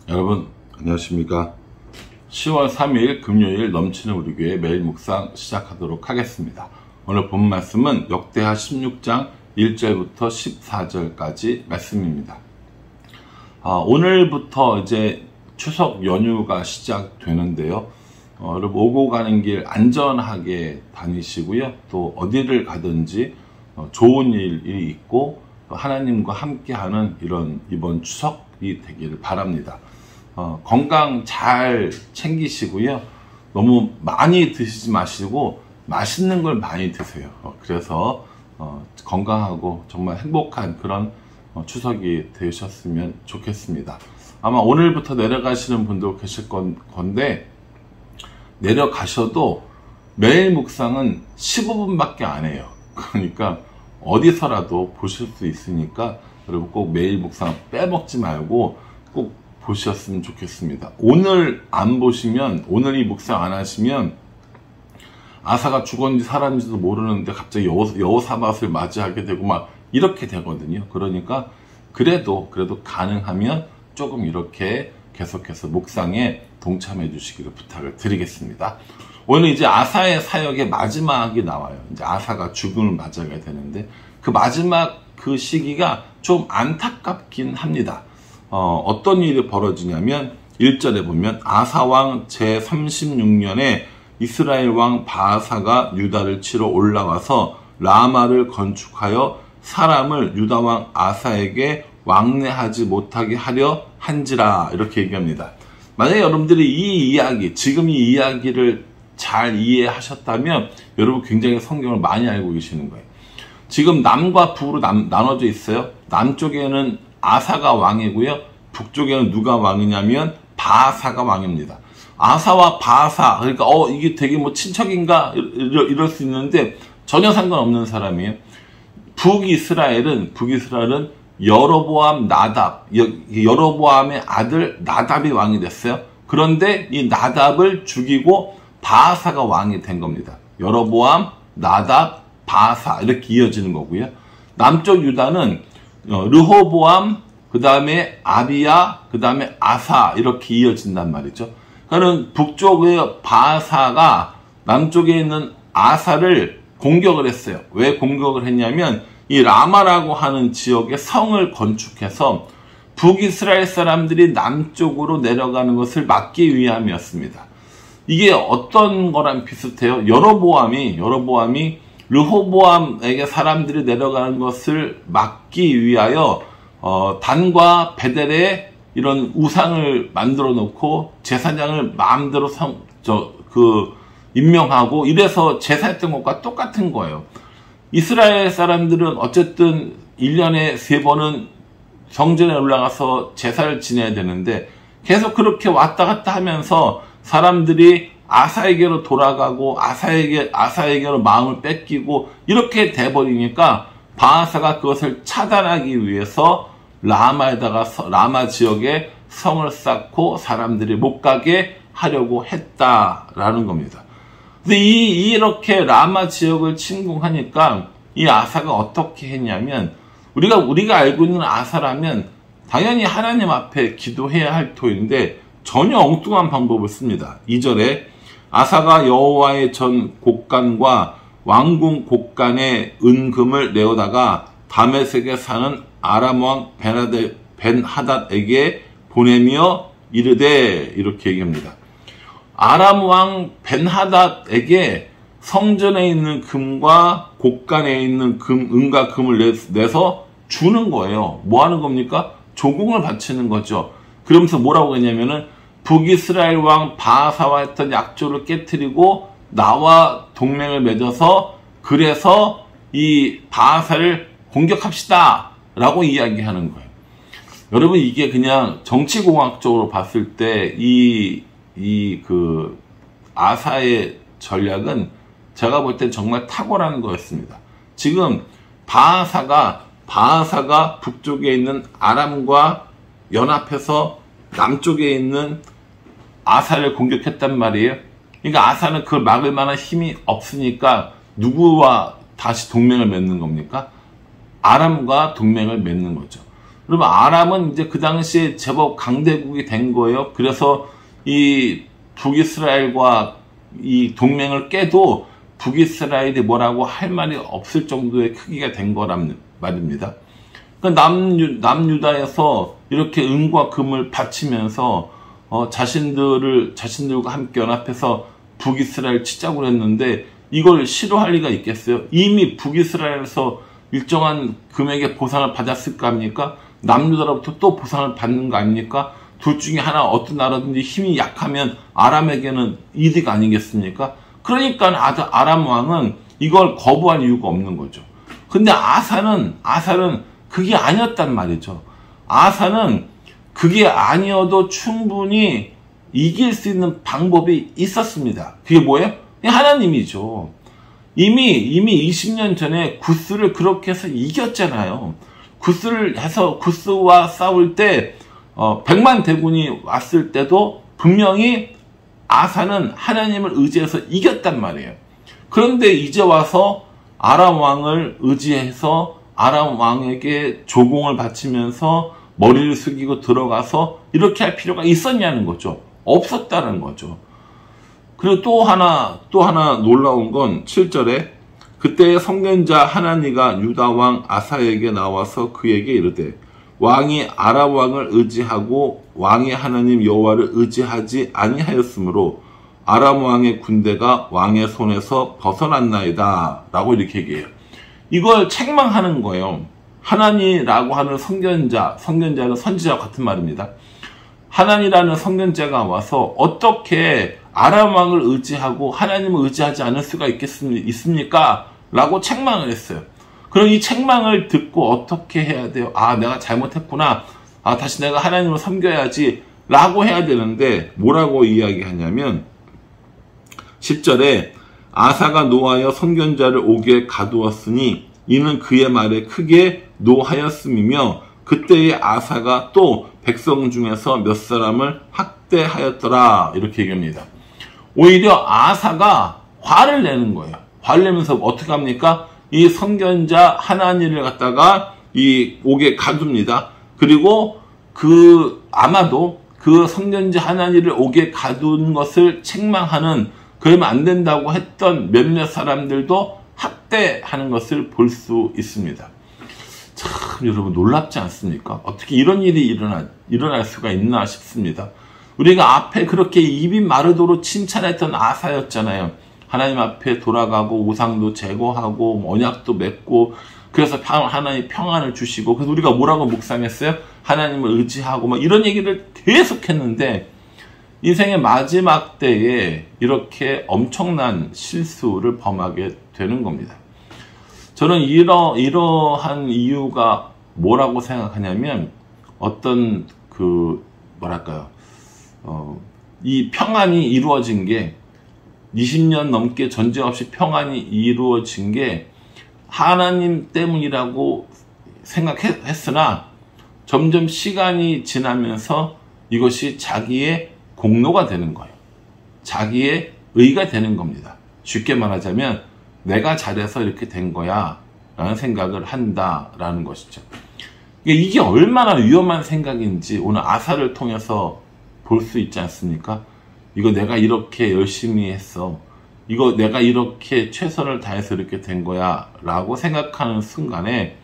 여러분 안녕하십니까. 10월 3일 금요일 넘치는 우리 교회 매일 묵상 시작하도록 하겠습니다. 오늘 본 말씀은 역대하 16장 1절부터 14절까지 말씀입니다. 오늘부터 이제 추석 연휴가 시작되는데요. 여러분 오고 가는 길 안전하게 다니시고요. 또 어디를 가든지 좋은 일이 있고 하나님과 함께하는 이번 추석이 되기를 바랍니다. 건강 잘 챙기시고요. 너무 많이 드시지 마시고 맛있는 걸 많이 드세요. 그래서 건강하고 정말 행복한 그런 추석이 되셨으면 좋겠습니다. 아마 오늘부터 내려가시는 분도 계실 건데 내려가셔도 매일 묵상은 15분밖에 안 해요. 그러니까 어디서라도 보실 수 있으니까 여러분 꼭 매일 묵상 빼먹지 말고 꼭 보셨으면 좋겠습니다. 오늘 안 보시면, 오늘 이 묵상 안 하시면 아사가 죽었는지 살았는지도 모르는데 갑자기 여호사밧을 맞이하게 되고 막 이렇게 되거든요. 그러니까 그래도 가능하면 조금 이렇게 계속해서 묵상에 동참해 주시기를 부탁을 드리겠습니다. 오늘 이제 아사의 사역의 마지막이 나와요. 이제 아사가 죽음을 맞이하게 되는데 그 마지막 그 시기가 좀 안타깝긴 합니다. 어떤 일이 벌어지냐면 1절에 보면 아사왕 제36년에 이스라엘 왕 바아사가 유다를 치러 올라와서 라마를 건축하여 사람을 유다왕 아사에게 왕래하지 못하게 하려 한지라, 이렇게 얘기합니다. 만약에 여러분들이 이 이야기, 지금 이 이야기를 잘 이해하셨다면 여러분 굉장히 성경을 많이 알고 계시는 거예요. 지금 남과 북으로 나눠져 있어요. 남쪽에는 아사가 왕이고요. 북쪽에는 누가 왕이냐면 바아사가 왕입니다. 아사와 바아사, 그러니까 이게 되게 뭐 친척인가 이럴 수 있는데 전혀 상관없는 사람이에요. 북이스라엘은 여로보암 나답, 여로보암의 아들 나답이 왕이 됐어요. 그런데 이 나답을 죽이고 바아사가 왕이 된 겁니다. 여로보암, 나답, 바아사 이렇게 이어지는 거고요. 남쪽 유다는 르호보암, 그 다음에 아비야, 그 다음에 아사 이렇게 이어진단 말이죠. 그러니까 북쪽의 바아사가 남쪽에 있는 아사를 공격을 했어요. 왜 공격을 했냐면 이 라마라고 하는 지역에 성을 건축해서 북이스라엘 사람들이 남쪽으로 내려가는 것을 막기 위함이었습니다. 이게 어떤 거랑 비슷해요? 여로보암이 르호보암에게 사람들이 내려가는 것을 막기 위하여 단과 베델에 이런 우상을 만들어 놓고 제사장을 마음대로 임명하고 이래서 제사했던 것과 똑같은 거예요. 이스라엘 사람들은 어쨌든 1년에 3번은 성전에 올라가서 제사를 지내야 되는데 계속 그렇게 왔다 갔다 하면서 사람들이 아사에게로 돌아가고 아사에게로 마음을 뺏기고 이렇게 돼버리니까 바아사가 그것을 차단하기 위해서 라마 지역에 성을 쌓고 사람들이 못 가게 하려고 했다라는 겁니다. 근데 이렇게 라마 지역을 침공하니까 이 아사가 어떻게 했냐면 우리가 알고 있는 아사라면 당연히 하나님 앞에 기도해야 할 터인데 전혀 엉뚱한 방법을 씁니다. 2절에 아사가 여호와의 전 곡간과 왕궁 곡간의 은금을 내어다가 다메섹에 사는 아람 왕 벤하닷에게 보내며 이르되, 이렇게 얘기합니다. 아람 왕 벤하닷에게 성전에 있는 금과 곡간에 있는 은과 금을 내서 주는 거예요. 뭐 하는 겁니까? 조공을 바치는 거죠. 그러면서 뭐라고 했냐면은 북이스라엘 왕 바아사와 했던 약조를 깨트리고 나와 동맹을 맺어서 그래서 이 바아사를 공격합시다 라고 이야기하는 거예요. 여러분 이게 그냥 정치공학적으로 봤을 때 그 아사의 전략은 제가 볼 땐 정말 탁월한 거였습니다. 지금 바아사가 북쪽에 있는 아람과 연합해서 남쪽에 있는 아사를 공격했단 말이에요. 그러니까 아사는 그걸 막을 만한 힘이 없으니까 누구와 다시 동맹을 맺는 겁니까? 아람과 동맹을 맺는 거죠. 그러면 아람은 이제 그 당시에 제법 강대국이 된 거예요. 그래서 이 북이스라엘과 이 동맹을 깨도 북이스라엘이 뭐라고 할 말이 없을 정도의 크기가 된 거란 말입니다. 그러니까 남유다에서 이렇게 은과 금을 바치면서 자신들과 함께 연합해서 북이스라엘 치자고 했는데 이걸 싫어할 리가 있겠어요? 이미 북이스라엘에서 일정한 금액의 보상을 받았을 거 아닙니까? 남유다로부터 또 보상을 받는 거 아닙니까? 둘 중에 하나 어떤 나라든지 힘이 약하면 아람에게는 이득 아니겠습니까? 그러니까 아람 왕은 이걸 거부할 이유가 없는 거죠. 근데 아사는 그게 아니었단 말이죠. 아사는 그게 아니어도 충분히 이길 수 있는 방법이 있었습니다. 그게 뭐예요? 하나님이죠. 이미 20년 전에 구스를 그렇게 해서 이겼잖아요. 구스와 싸울 때 100만 대군이 왔을 때도 분명히 아사는 하나님을 의지해서 이겼단 말이에요. 그런데 이제 와서 아람 왕을 의지해서 아람 왕에게 조공을 바치면서 머리를 숙이고 들어가서 이렇게 할 필요가 있었냐는 거죠. 없었다는 거죠. 그리고 또 하나 놀라운 건 7절에 그때 선견자 하나니가 유다 왕 아사에게 나와서 그에게 이르되 왕이 아람 왕을 의지하고 왕의 하나님 여호와를 의지하지 아니하였으므로 아람 왕의 군대가 왕의 손에서 벗어났나이다 라고 이렇게 얘기해요. 이걸 책망하는 거예요. 하나니라고 하는 선견자는 선지자와 같은 말입니다. 하나니라는 선견자가 와서 어떻게 아람 왕을 의지하고 하나님을 의지하지 않을 수가 있습니까? 라고 책망을 했어요. 그럼 이 책망을 듣고 어떻게 해야 돼요? 내가 잘못했구나. 다시 내가 하나님을 섬겨야지. 라고 해야 되는데 뭐라고 이야기하냐면 10절에 아사가 노하여 선견자를 옥에 가두었으니 이는 그의 말에 크게 노하였음이며 그때의 아사가 또 백성 중에서 몇 사람을 학대하였더라. 이렇게 얘기합니다. 오히려 아사가 화를 내는 거예요. 화를 내면서 어떻게 합니까? 이 선견자 하나니를 갖다가 이 옥에 가둡니다. 그리고 아마도 그 선견자 하나니를 옥에 가둔 것을 책망하는 그러면 안 된다고 했던 몇몇 사람들도 학대하는 것을 볼 수 있습니다. 참 여러분 놀랍지 않습니까? 어떻게 이런 일이 일어날 수가 있나 싶습니다. 우리가 앞에 그렇게 입이 마르도록 칭찬했던 아사였잖아요. 하나님 앞에 돌아가고 우상도 제거하고 언약도 맺고 그래서 하나님 평안을 주시고 그래서 우리가 뭐라고 묵상했어요? 하나님을 의지하고 막 이런 얘기를 계속 했는데 인생의 마지막 때에 이렇게 엄청난 실수를 범하게 되는 겁니다. 저는 이러한 이유가 뭐라고 생각하냐면 어떤 이 평안이 이루어진 게 20년 넘게 전쟁 없이 평안이 이루어진 게 하나님 때문이라고 생각했으나 점점 시간이 지나면서 이것이 자기의 공로가 되는 거예요. 자기의 의가 되는 겁니다. 쉽게 말하자면 내가 잘해서 이렇게 된 거야 라는 생각을 한다라는 것이죠. 이게 얼마나 위험한 생각인지 오늘 아사를 통해서 볼 수 있지 않습니까? 이거 내가 이렇게 열심히 했어. 이거 내가 이렇게 최선을 다해서 이렇게 된 거야 라고 생각하는 순간에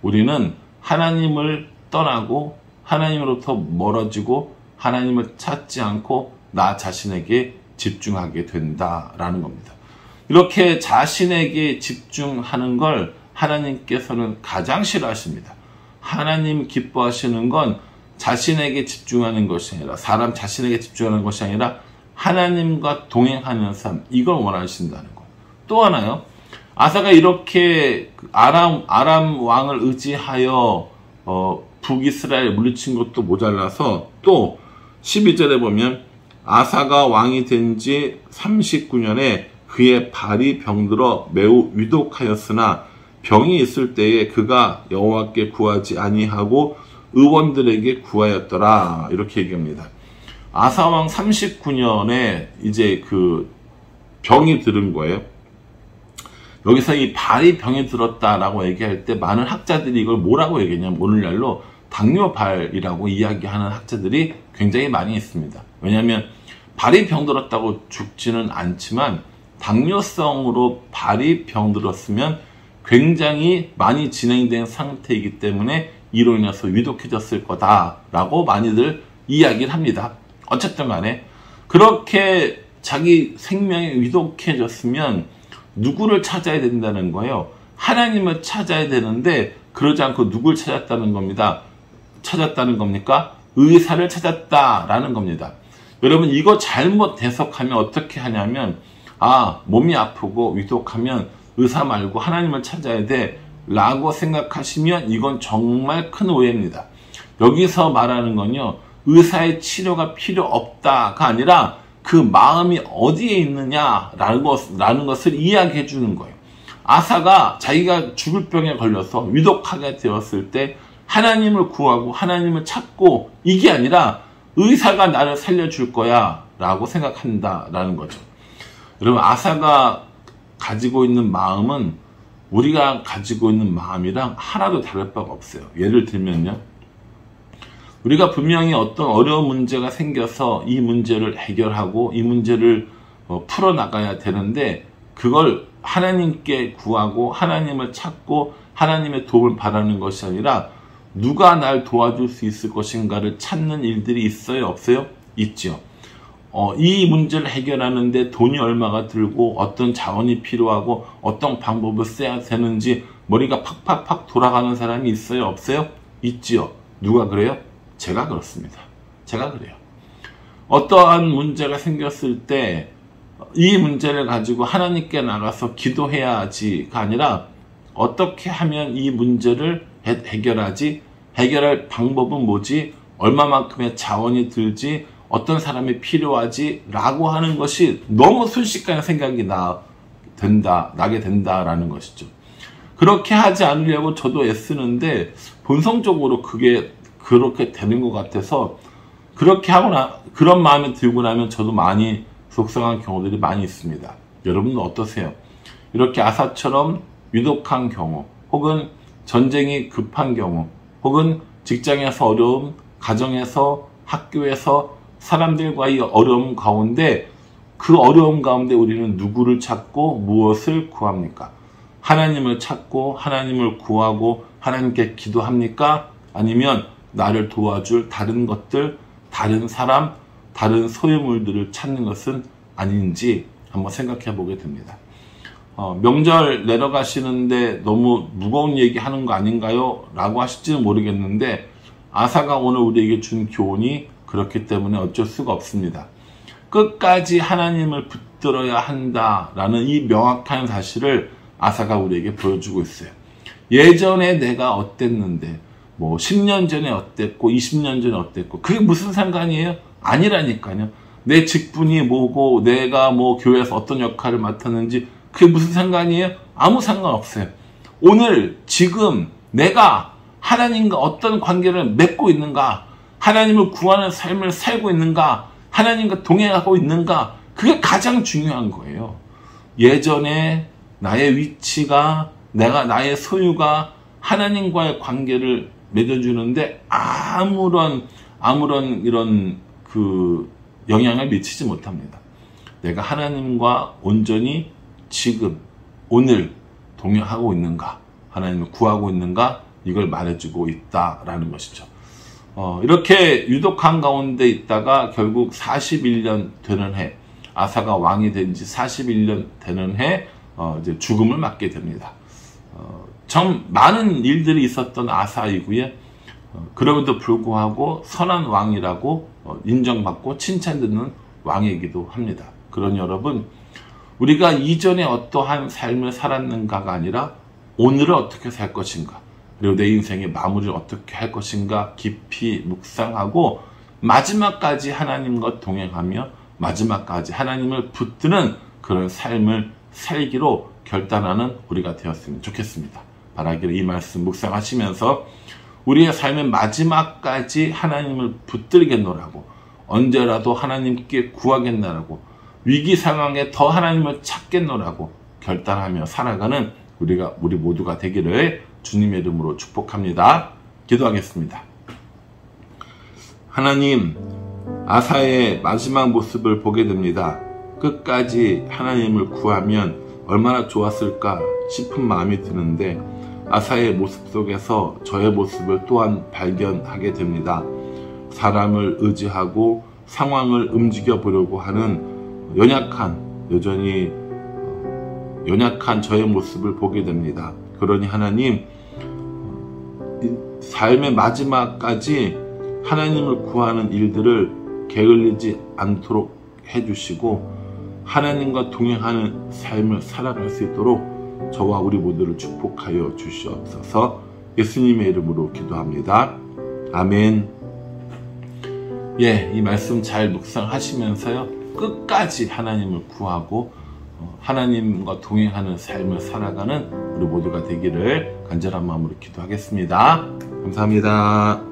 우리는 하나님을 떠나고 하나님으로부터 멀어지고 하나님을 찾지 않고 나 자신에게 집중하게 된다라는 겁니다. 이렇게 자신에게 집중하는 걸 하나님께서는 가장 싫어하십니다. 하나님 기뻐하시는 건 자신에게 집중하는 것이 아니라 사람 자신에게 집중하는 것이 아니라 하나님과 동행하는 삶, 이걸 원하신다는 거예요. 또 하나요. 아사가 이렇게 아람 왕을 의지하여 북이스라엘 물리친 것도 모자라서 또 12절에 보면 아사가 왕이 된 지 39년에 그의 발이 병들어 매우 위독하였으나 병이 있을 때에 그가 여호와께 구하지 아니하고 의원들에게 구하였더라. 이렇게 얘기합니다. 아사왕 39년에 이제 병이 들은 거예요. 여기서 이 발이 병이 들었다라고 얘기할 때 많은 학자들이 이걸 뭐라고 얘기했냐면 오늘날로 당뇨발이라고 이야기하는 학자들이 굉장히 많이 있습니다. 왜냐하면 발이 병들었다고 죽지는 않지만 당뇨성으로 발이 병들었으면 굉장히 많이 진행된 상태이기 때문에 이로 인해서 위독해졌을 거다라고 많이들 이야기를 합니다. 어쨌든 간에 그렇게 자기 생명이 위독해졌으면 누구를 찾아야 된다는 거예요. 하나님을 찾아야 되는데 그러지 않고 누굴 찾았다는 겁니다. 찾았다는 겁니까? 의사를 찾았다라는 겁니다. 여러분 이거 잘못 해석하면 어떻게 하냐면 몸이 아프고 위독하면 의사 말고 하나님을 찾아야 돼 라고 생각하시면 이건 정말 큰 오해입니다. 여기서 말하는 건요, 의사의 치료가 필요 없다가 아니라 그 마음이 어디에 있느냐라는 것을 이야기해 주는 거예요. 아사가 자기가 죽을 병에 걸려서 위독하게 되었을 때 하나님을 구하고 하나님을 찾고 이게 아니라 의사가 나를 살려줄 거야 라고 생각한다라는 거죠. 여러분 아사가 가지고 있는 마음은 우리가 가지고 있는 마음이랑 하나도 다를 바가 없어요. 예를 들면요, 우리가 분명히 어떤 어려운 문제가 생겨서 이 문제를 해결하고 이 문제를 풀어나가야 되는데 그걸 하나님께 구하고 하나님을 찾고 하나님의 도움을 바라는 것이 아니라 누가 날 도와줄 수 있을 것인가를 찾는 일들이 있어요? 없어요? 있죠. 이 문제를 해결하는데 돈이 얼마가 들고 어떤 자원이 필요하고 어떤 방법을 써야 되는지 머리가 팍팍팍 돌아가는 사람이 있어요? 없어요? 있지요. 누가 그래요? 제가 그렇습니다. 제가 그래요. 어떠한 문제가 생겼을 때 이 문제를 가지고 하나님께 나가서 기도해야지가 아니라 어떻게 하면 이 문제를 해결하지? 해결할 방법은 뭐지? 얼마만큼의 자원이 들지? 어떤 사람이 필요하지? 라고 하는 것이 너무 순식간에 생각이 나게 된다라는 것이죠. 그렇게 하지 않으려고 저도 애쓰는데 본성적으로 그게 그렇게 되는 것 같아서 그렇게 그런 마음이 들고 나면 저도 많이 속상한 경우들이 많이 있습니다. 여러분은 어떠세요? 이렇게 아사처럼 위독한 경우, 혹은 전쟁이 급한 경우, 혹은 직장에서 어려움, 가정에서, 학교에서 사람들과의 어려움 가운데 그 어려움 가운데 우리는 누구를 찾고 무엇을 구합니까? 하나님을 찾고 하나님을 구하고 하나님께 기도합니까? 아니면 나를 도와줄 다른 것들, 다른 사람, 다른 소유물들을 찾는 것은 아닌지 한번 생각해 보게 됩니다. 명절 내려가시는데 너무 무거운 얘기 하는 거 아닌가요? 라고 하실지는 모르겠는데 아사가 오늘 우리에게 준 교훈이 그렇기 때문에 어쩔 수가 없습니다. 끝까지 하나님을 붙들어야 한다라는 이 명확한 사실을 아사가 우리에게 보여주고 있어요. 예전에 내가 어땠는데 뭐 10년 전에 어땠고 20년 전에 어땠고 그게 무슨 상관이에요? 아니라니까요. 내 직분이 뭐고 내가 뭐 교회에서 어떤 역할을 맡았는지 그게 무슨 상관이에요? 아무 상관없어요. 오늘 지금 내가 하나님과 어떤 관계를 맺고 있는가, 하나님을 구하는 삶을 살고 있는가, 하나님과 동행하고 있는가, 그게 가장 중요한 거예요. 예전에 나의 위치가, 나의 소유가 하나님과의 관계를 맺어주는데 아무런 이런 영향을 미치지 못합니다. 내가 하나님과 온전히 지금, 오늘 동행하고 있는가, 하나님을 구하고 있는가, 이걸 말해주고 있다라는 것이죠. 이렇게 유독한 가운데 있다가 결국 41년 되는 해, 아사가 왕이 된 지 41년 되는 해, 이제 죽음을 맞게 됩니다. 참 많은 일들이 있었던 아사이고요. 그럼에도 불구하고 선한 왕이라고 인정받고 칭찬듣는 왕이기도 합니다. 그러니 여러분, 우리가 이전에 어떠한 삶을 살았는가가 아니라 오늘을 어떻게 살 것인가, 그리고 내 인생의 마무리를 어떻게 할 것인가 깊이 묵상하고 마지막까지 하나님과 동행하며 마지막까지 하나님을 붙드는 그런 삶을 살기로 결단하는 우리가 되었으면 좋겠습니다. 바라기를 이 말씀 묵상하시면서 우리의 삶의 마지막까지 하나님을 붙들겠노라고, 언제라도 하나님께 구하겠노라고, 위기 상황에 더 하나님을 찾겠노라고 결단하며 살아가는 우리 모두가 되기를 주님의 이름으로 축복합니다. 기도하겠습니다. 하나님, 아사의 마지막 모습을 보게 됩니다. 끝까지 하나님을 구하면 얼마나 좋았을까 싶은 마음이 드는데 아사의 모습 속에서 저의 모습을 또한 발견하게 됩니다. 사람을 의지하고 상황을 움직여 보려고 하는 여전히 연약한 저의 모습을 보게 됩니다. 그러니 하나님, 삶의 마지막까지 하나님을 구하는 일들을 게을리지 않도록 해주시고 하나님과 동행하는 삶을 살아갈 수 있도록 저와 우리 모두를 축복하여 주시옵소서. 예수님의 이름으로 기도합니다. 아멘. 이 말씀 잘 묵상하시면서요, 끝까지 하나님을 구하고 하나님과 동행하는 삶을 살아가는 우리 모두가 되기를 간절한 마음으로 기도하겠습니다. 감사합니다.